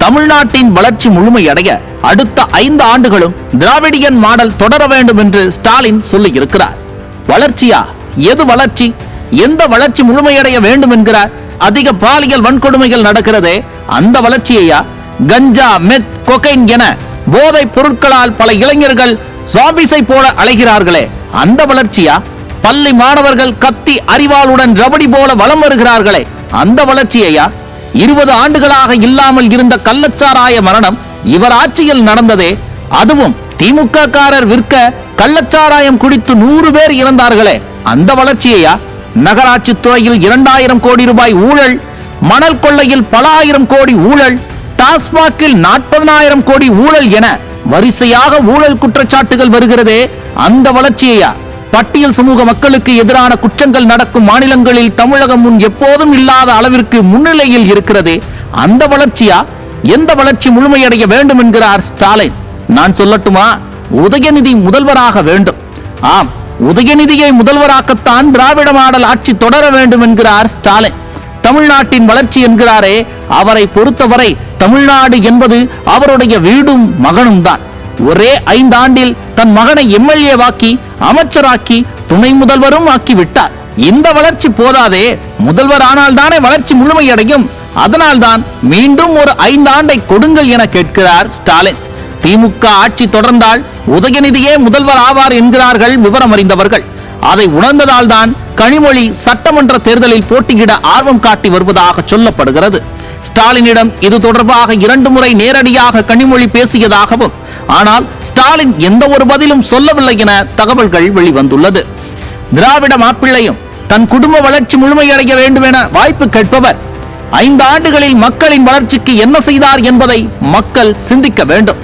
தமிழ்நாட்டின் வளர்ச்சி முழுமையடைய அடுத்த 5 ஆண்டுகளும் திராவிடியன் மாடல் தொடர வேண்டும் என்று ஸ்டாலின் சொல்லியிருக்கிறார். வளர்ச்சியா? எது வளர்ச்சி? எந்த வளர்ச்சி முழுமையடைய வேண்டும் என்கிறார்? அதிக பாலியல் வன்கொடுமைகள் நடக்கிறதே, அந்த வளர்ச்சியா? கஞ்சா, மெத், கொகைன் என போதைப் பொருட்களால் பல இளைஞர்கள் ஜாம்பிஸை போல அலைகிறார்களே, அந்த வளர்ச்சியா? பள்ளி மாணவர்கள் கத்தி அறிவாளுடன் ரபடி போல வலம் வருகிறார்களே, அந்த வளர்ச்சியா? 20 ஆண்டுகளாக இல்லாமல் இருந்த கள்ளச்சாராய மரணம் இவர் ஆட்சியில் நடந்ததே, அதுவும் திமுக காரர் விற்க கள்ளச்சாராயம் குடித்து 100 பேர் இறந்தார்களே, அந்த வளர்ச்சியா? நகராட்சி துறையில் 2000 கோடி ரூபாய் ஊழல், மணல் கொள்ளையில் பல ஆயிரம் கோடி ஊழல், டாஸ்மாகில் 40,000 கோடி ஊழல் என வரிசையாக ஊழல் குற்றச்சாட்டுகள் வருகிறதே, அந்த வளர்ச்சியா? பட்டியல் சமூக மக்களுக்கு எதிரான குற்றங்கள் நடக்கும் மாநிலங்களில் தமிழகம் முன் எப்போதும் இல்லாத அளவிற்கு முன்னிலையில் இருக்கிறதே, அந்த வளர்ச்சியா? எந்த வளர்ச்சி முழுமையடைய வேண்டும் என்கிறார் ஸ்டாலின்? நான் சொல்லட்டுமா? உதயநிதி முதல்வராக வேண்டும். ஆம், உதயநிதியை முதல்வராக்கத்தான் திராவிட மாடல் ஆட்சி தொடர வேண்டும் என்கிறார் ஸ்டாலின். தமிழ்நாட்டின் வளர்ச்சி என்கிறாரே, அவரை பொறுத்தவரை தமிழ்நாடு என்பது அவருடைய வீடும் மகனும் தான். ஒரே 5 ஆண்டில் தன் மகனை எம்எல்ஏ வாக்கி, அமைச்சராக்கி, துணை முதல்வரும் ஆக்கி விட்டார். இந்த வளர்ச்சி போதாதே, முதல்வர் ஆனால் தானே வளர்ச்சி முழுமையடையும். அதனால்தான் மீண்டும் ஒரு 5 ஆண்டை கொடுங்கள் என கேட்கிறார் ஸ்டாலின். திமுக ஆட்சி தொடர்ந்தால் உதயநிதியே முதல்வர் ஆவார் என்கிறார்கள் விவரம் அறிந்தவர்கள். அதை உணர்ந்ததால் தான் கனிமொழி சட்டமன்ற தேர்தலில் போட்டியிட ஆர்வம் காட்டி வருவதாக சொல்லப்படுகிறது. ஸ்டாலினிடம் இது தொடர்பாக 2 முறை நேரடியாக கனிமொழி பேசியதாகவும், ஆனால் ஸ்டாலின் எந்த ஒரு பதிலும் சொல்லவில்லை என தகவல்கள் வெளிவந்துள்ளது. திராவிட மாப்பிள்ளையும் தன் குடும்ப வளர்ச்சி முழுமையடைய வேண்டும் என வாய்ப்பு கேட்பவர் 5 ஆண்டுகளில் மக்களின் வளர்ச்சிக்கு என்ன செய்தார் என்பதை மக்கள் சிந்திக்க வேண்டும்.